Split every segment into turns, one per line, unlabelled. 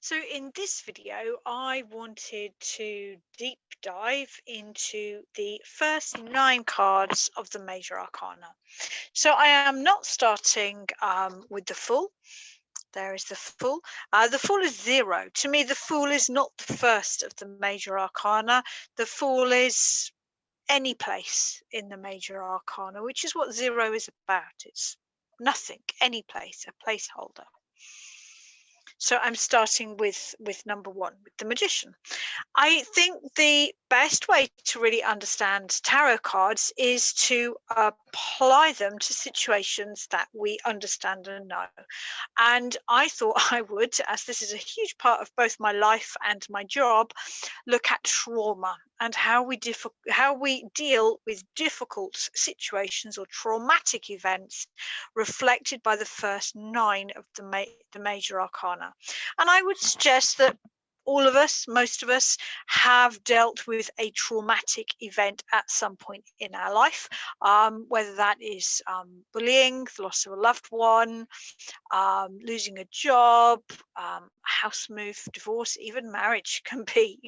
So in this video, I wanted to deep dive into the first 9 cards of the major arcana. So I am not starting with the Fool. There is the Fool. The Fool is 0. To me, the Fool is not the first of the major arcana. The Fool is any place in the major arcana, which is what 0 is about. It's nothing, any place, a placeholder. So I'm starting with number 1, with the Magician. I think the best way to really understand tarot cards is to apply them to situations that we understand and know. And I thought I would, as this is a huge part of both my life and my job, look at trauma and how we deal with difficult situations or traumatic events reflected by the first 9 of the major arcana. And I would suggest that all of us, most of us, have dealt with a traumatic event at some point in our life, whether that is bullying, the loss of a loved one, losing a job, house move, divorce, even marriage can be,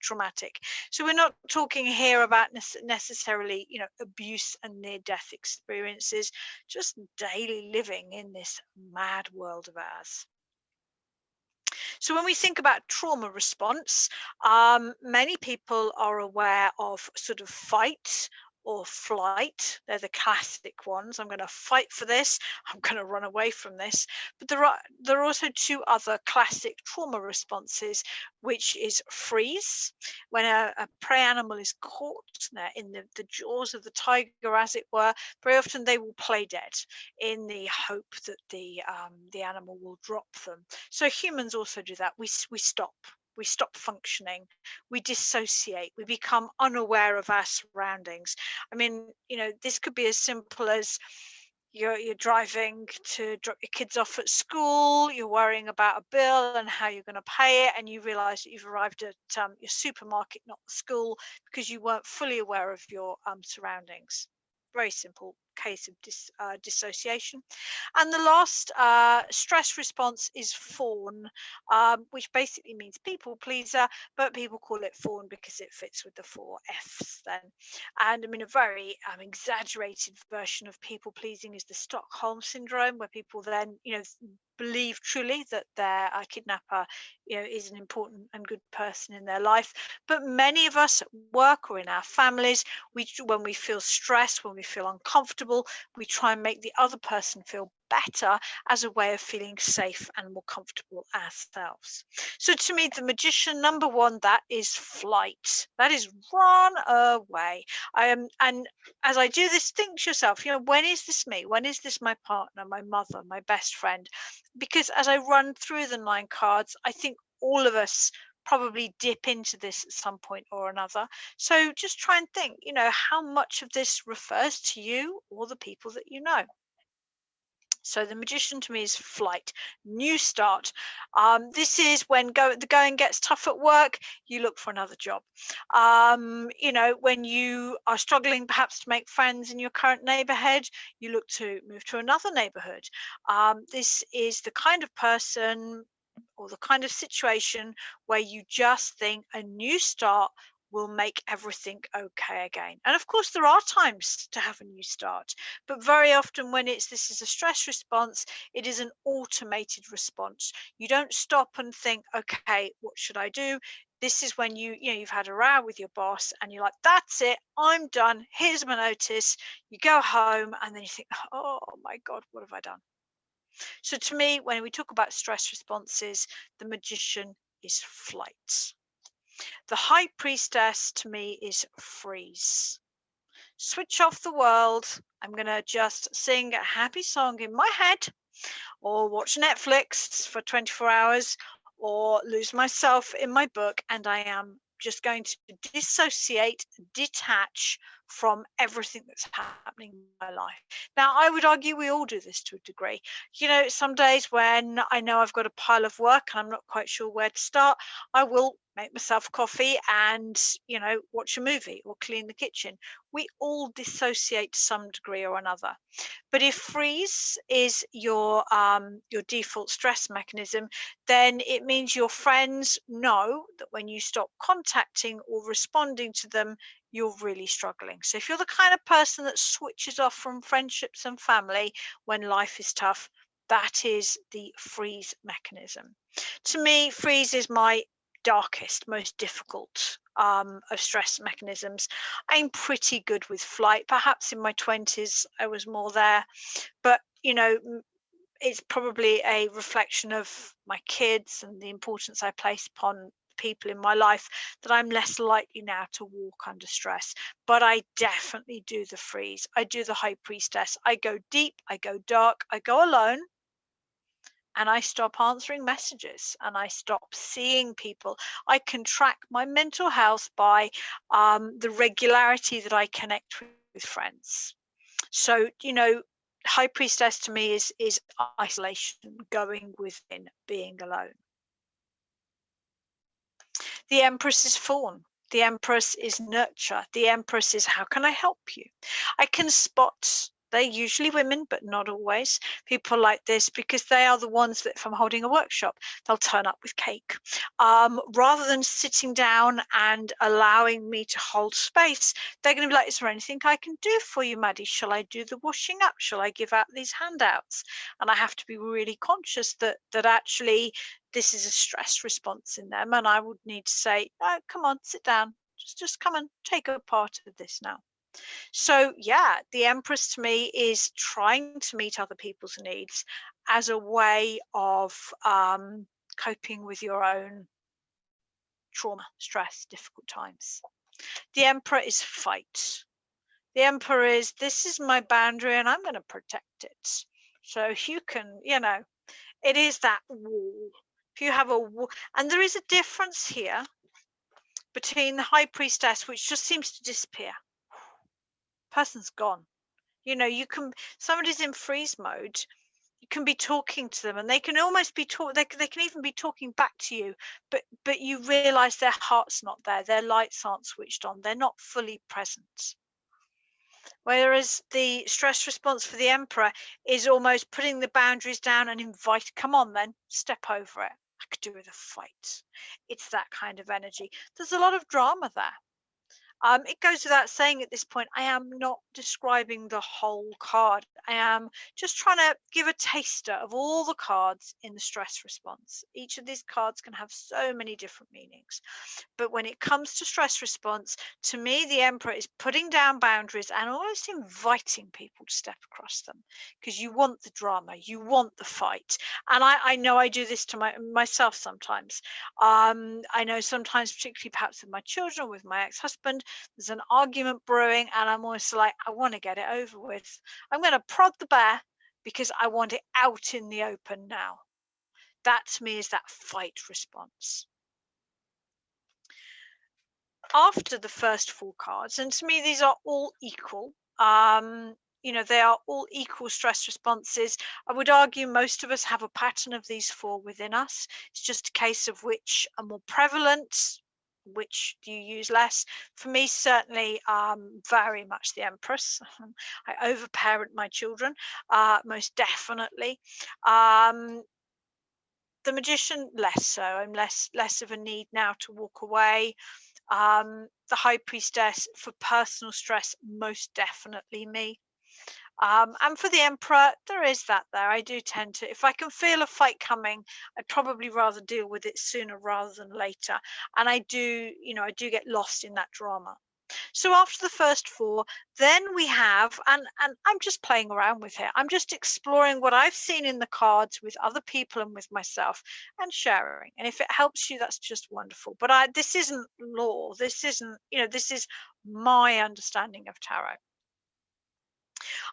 traumatic. So we're not talking here about necessarily, abuse and near-death experiences, just daily living in this mad world of ours. So when we think about trauma response, many people are aware of sort of fight or flight. They're the classic ones. I'm going to fight for this. I'm going to run away from this. But there are also 2 other classic trauma responses, which is freeze. When a prey animal is caught in the jaws of the tiger, as it were, very often they will play dead in the hope that the animal will drop them. So humans also do that. We stop. We stop functioning. We dissociate. We become unaware of our surroundings. I mean, this could be as simple as you're driving to drop your kids off at school. You're worrying about a bill and how you're going to pay it, and you realise that you've arrived at your supermarket, not the school, because you weren't fully aware of your surroundings. Very simple case of dissociation. And the last stress response is fawn, which basically means people pleaser, but people call it fawn because it fits with the 4 Fs then. And I mean, a very exaggerated version of people pleasing is the Stockholm syndrome, where people then, believe truly that their kidnapper, is an important and good person in their life. But many of us at work or in our families, when we feel stressed, when we feel uncomfortable, we try and make the other person feel better as a way of feeling safe and more comfortable ourselves. So to me, the Magician, number 1, that is flight. That is run away. And as I do this, think to yourself, when is this me? When is this my partner, my mother, my best friend? Because as I run through the 9 cards, I think all of us probably dip into this at some point or another. So just try and think, how much of this refers to you or the people that you know. So the Magician to me is flight, new start. This is when the going gets tough at work, you look for another job. When you are struggling perhaps to make friends in your current neighborhood, you look to move to another neighborhood. This is the kind of person or the kind of situation where you just think a new start will make everything okay again. And of course, there are times to have a new start, but very often when this is a stress response, it is an automated response. You don't stop and think, okay, what should I do? This is when you've had a row with your boss and you're like, that's it, I'm done. Here's my notice. You go home and then you think, oh my God, what have I done? So to me, when we talk about stress responses, the Magician is flight. The High Priestess to me is freeze. Switch off the world. I'm going to just sing a happy song in my head, or watch Netflix for 24 hours, or lose myself in my book, and I am just going to dissociate, detach from everything that's happening in my life. Now, I would argue we all do this to a degree. Some days when I know I've got a pile of work and I'm not quite sure where to start, I will make myself coffee and, watch a movie or clean the kitchen. We all dissociate to some degree or another. But if freeze is your default stress mechanism, then it means your friends know that when you stop contacting or responding to them, you're really struggling. So if you're the kind of person that switches off from friendships and family when life is tough, that is the freeze mechanism. To me, freeze is my darkest, most difficult of stress mechanisms. I'm pretty good with flight. Perhaps in my 20s, I was more there. But, it's probably a reflection of my kids and the importance I place upon people in my life that I'm less likely now to walk under stress. But I definitely do the freeze. I do the high priestess. I go deep, I go dark, I go alone, and I stop answering messages and I stop seeing people. I can track my mental health by the regularity that I connect with friends. So, high priestess to me is isolation, going within, being alone. The Empress is fawn. The Empress is nurture. The Empress is how can I help you? I can spot, they're usually women, but not always, people like this because they are the ones that if I'm holding a workshop, they'll turn up with cake. Rather than sitting down and allowing me to hold space, they're going to be like, is there anything I can do for you, Maddie? Shall I do the washing up? Shall I give out these handouts? And I have to be really conscious that actually this is a stress response in them, and I would need to say, oh, come on, sit down, just come and take a part of this now. So yeah, the Empress to me is trying to meet other people's needs as a way of coping with your own trauma, stress, difficult times. The Emperor is fight. The Emperor is, this is my boundary and I'm going to protect it. So you can, it is that wall. If you have a wall, and there is a difference here between the High Priestess, which just seems to disappear. Person's gone. Somebody's in freeze mode. You can be talking to them, and they can almost be they can even be talking back to you, but you realize their heart's not there, their lights aren't switched on, they're not fully present. Whereas the stress response for the Emperor is almost putting the boundaries down and invite, come on then, step over it. I could do with a fight. It's that kind of energy. There's a lot of drama there. It goes without saying at this point, I am not describing the whole card. I am just trying to give a taster of all the cards in the stress response. Each of these cards can have so many different meanings. But when it comes to stress response, to me, the Emperor is putting down boundaries and almost inviting people to step across them because you want the drama, you want the fight. And I know I do this to myself sometimes. I know sometimes, particularly perhaps with my children or with my ex-husband, there's an argument brewing and I'm always like, I want to get it over with. I'm going to prod the bear because I want it out in the open now. That to me is that fight response. After the first four cards, and to me these are all equal, they are all equal stress responses. I would argue most of us have a pattern of these four within us. It's just a case of which are more prevalent, which do you use less. For me, certainly very much the Empress. I overparent my children, most definitely. The Magician, less so. I'm less of a need now to walk away. The High Priestess, for personal stress, most definitely me. And for the Emperor, there is that there. I do tend to, if I can feel a fight coming, I'd probably rather deal with it sooner rather than later. And I do get lost in that drama. So after the first four, then we have, and I'm just playing around with it. I'm just exploring what I've seen in the cards with other people and with myself and sharing. And if it helps you, that's just wonderful. But this isn't law. This isn't, this is my understanding of tarot.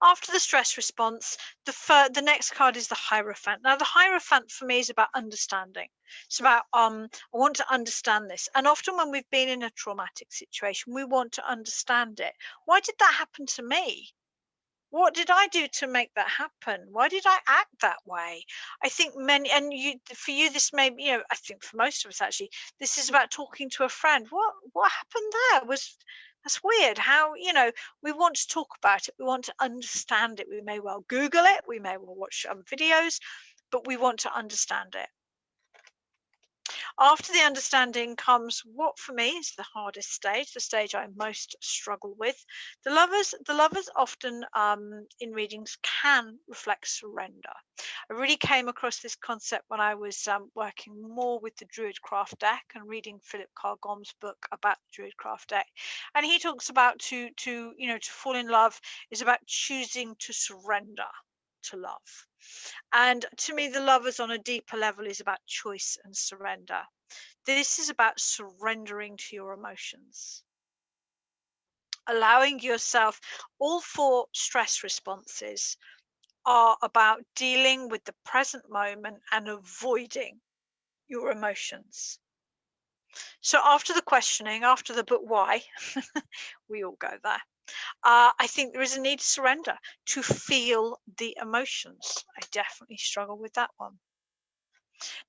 After the stress response, the next card is the Hierophant. Now, the Hierophant for me is about understanding. It's about I want to understand this. And often when we've been in a traumatic situation, we want to understand it. Why did that happen to me? What did I do to make that happen? Why did I act that way? I think many, and you, for you, this may, I think for most of us actually, this is about talking to a friend. What happened there? That's weird. How, we want to talk about it. We want to understand it. We may well Google it. We may well watch videos, but we want to understand it. After the understanding comes what for me is the hardest stage, the stage I most struggle with. The lovers often in readings can reflect surrender. I really came across this concept when I was working more with the Druidcraft deck and reading Philip Carr-Gomm's book about the Druidcraft deck. And he talks about to fall in love is about choosing to surrender to love. And to me, the lovers on a deeper level is about choice and surrender. This is about surrendering to your emotions, allowing yourself. All four stress responses are about dealing with the present moment and avoiding your emotions. So after the questioning, after the but why, we all go there. I think there is a need to surrender, to feel the emotions. I definitely struggle with that one.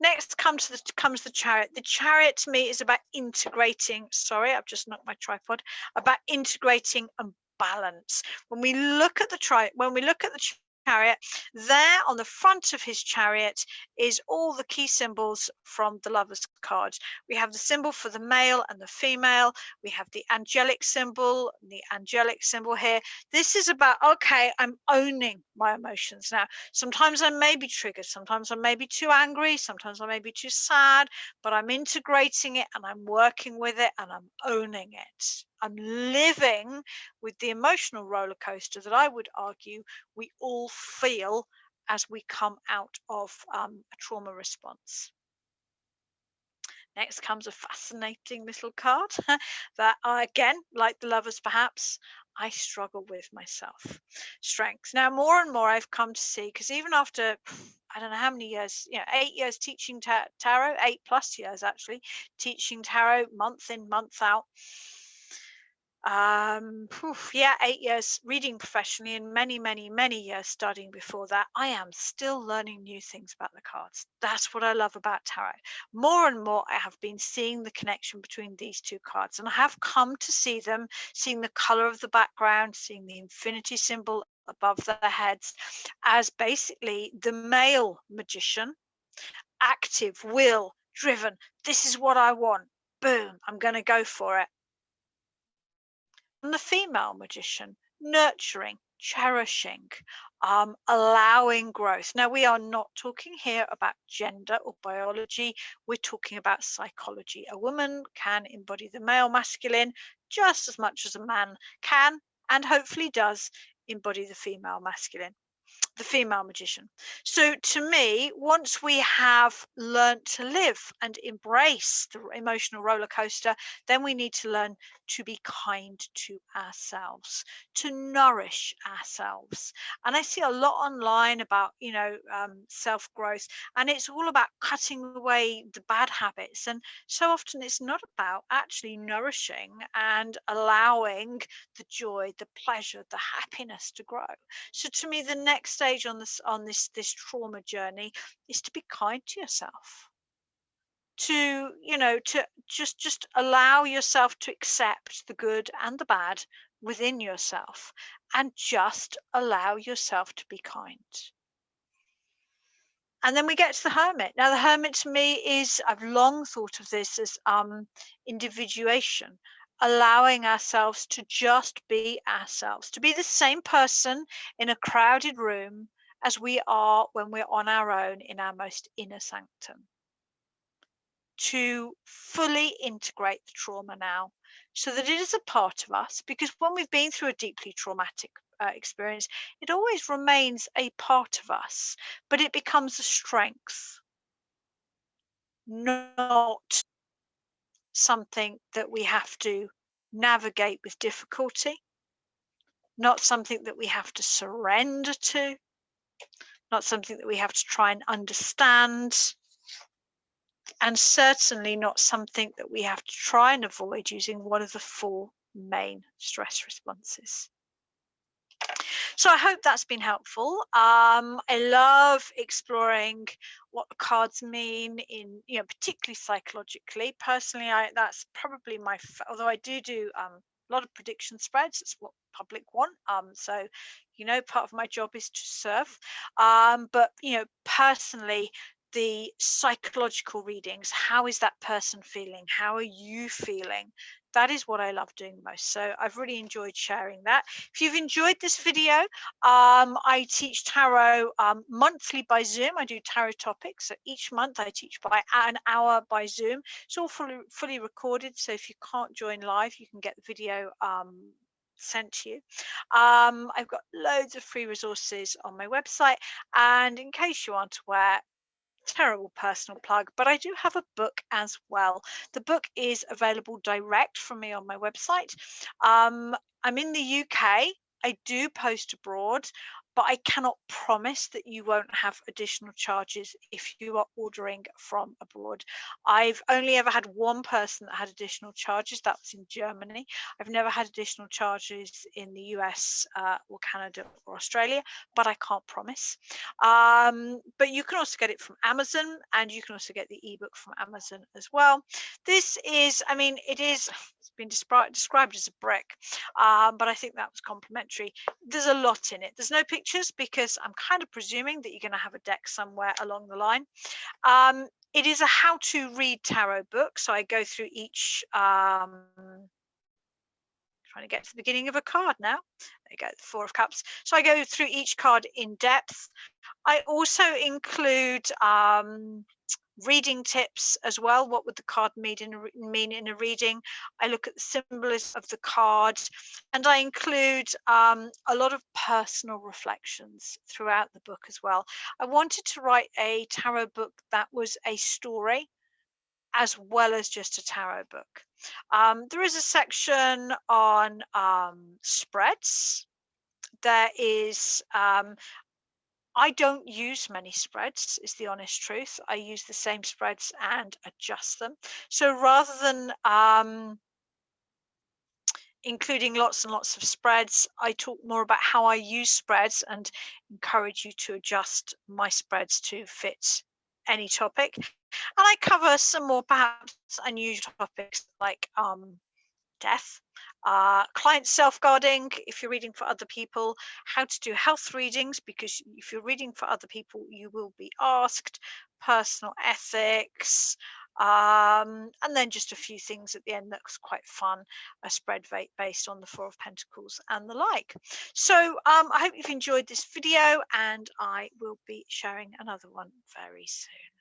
Next comes the Chariot. The Chariot to me is about integrating. Sorry, I've just knocked my tripod. About integrating and balance. When we look at the Chariot, there on the front of his chariot is all the key symbols from the Lovers card. We have the symbol for the male and the female. We have the angelic symbol, here. This is about, okay, I'm owning my emotions now. Sometimes I may be triggered, sometimes I may be too angry, sometimes I may be too sad, but I'm integrating it and I'm working with it and I'm owning it. I'm living with the emotional roller coaster that I would argue we all feel as we come out of a trauma response. Next comes a fascinating little card that I, again, like the Lovers perhaps, I struggle with myself. Strength. Now, more and more I've come to see, because even after, I don't know how many years, 8 years teaching tarot, 8+ years actually, teaching tarot month in, month out. 8 years reading professionally and many years studying before that. I am still learning new things about the cards. That's what I love about tarot. More and more I have been seeing the connection between these two cards, and I have come to see them, seeing the color of the background, seeing the infinity symbol above their heads as basically the male magician, active, will driven. This is what I want. Boom, I'm going to go for it. And the female magician, nurturing, cherishing, allowing growth. Now, we are not talking here about gender or biology. We're talking about psychology. A woman can embody the male masculine just as much as a man can, and hopefully does, embody the female masculine, the female magician. So to me, once we have learned to live and embrace the emotional roller coaster, then we need to learn to be kind to ourselves, to nourish ourselves. And I see a lot online about, self-growth, and it's all about cutting away the bad habits. And so often it's not about actually nourishing and allowing the joy, the pleasure, the happiness to grow. So to me, the next stage on this trauma journey is to be kind to yourself. To just allow yourself to accept the good and the bad within yourself, and just allow yourself to be kind. And then we get to the Hermit. Now, the Hermit to me is, I've long thought of this as individuation, allowing ourselves to just be ourselves, to be the same person in a crowded room as we are when we're on our own in our most inner sanctum. To fully integrate the trauma now, so that it is a part of us, because when we've been through a deeply traumatic experience, it always remains a part of us, but it becomes a strength, not something that we have to navigate with difficulty. not something that we have to surrender to, not something that we have to try and understand, and certainly not something that we have to try and avoid using one of the 4 main stress responses. So I hope that's been helpful. I love exploring what the cards mean in, particularly psychologically. Personally, that's probably although I do a lot of prediction spreads. It's what public want. So, part of my job is to serve. But personally, the psychological readings, how is that person feeling? How are you feeling? That is what I love doing most. So I've really enjoyed sharing that. If you've enjoyed this video, I teach tarot monthly by Zoom. I do tarot topics. So each month I teach by an hour by Zoom. It's all fully recorded. So if you can't join live, you can get the video sent to you. I've got loads of free resources on my website. And in case you aren't aware, terrible personal plug, but I do have a book as well. The book is available direct from me on my website. I'm in the UK. I do post abroad, but I cannot promise that you won't have additional charges if you are ordering from abroad. I've only ever had one person that had additional charges. That was in Germany. I've never had additional charges in the US or Canada or Australia, but I can't promise. But you can also get it from Amazon, and you can also get the ebook from Amazon as well. This is, it's been described as a brick, but I think that was complimentary. There's a lot in it. There's no pictures because I'm kind of presuming that you're going to have a deck somewhere along the line. It is a how to read tarot book. So I go through each, trying to get to the beginning of a card now. There you go, the 4 of Cups. So I go through each card in depth. I also include reading tips as well. What would the card mean in a reading? I look at the symbolism of the card, and I include a lot of personal reflections throughout the book as well. I wanted to write a tarot book that was a story as well as just a tarot book. There is a section on spreads. There is I don't use many spreads, is the honest truth. I use the same spreads and adjust them. So rather than including lots and lots of spreads, I talk more about how I use spreads and encourage you to adjust my spreads to fit any topic. And I cover some more perhaps unusual topics like death, client self-guarding if you're reading for other people, how to do health readings, because if you're reading for other people, you will be asked, personal ethics, and then just a few things at the end that was quite fun, a spread based on the 4 of Pentacles and the like. So I hope you've enjoyed this video, and I will be sharing another one very soon.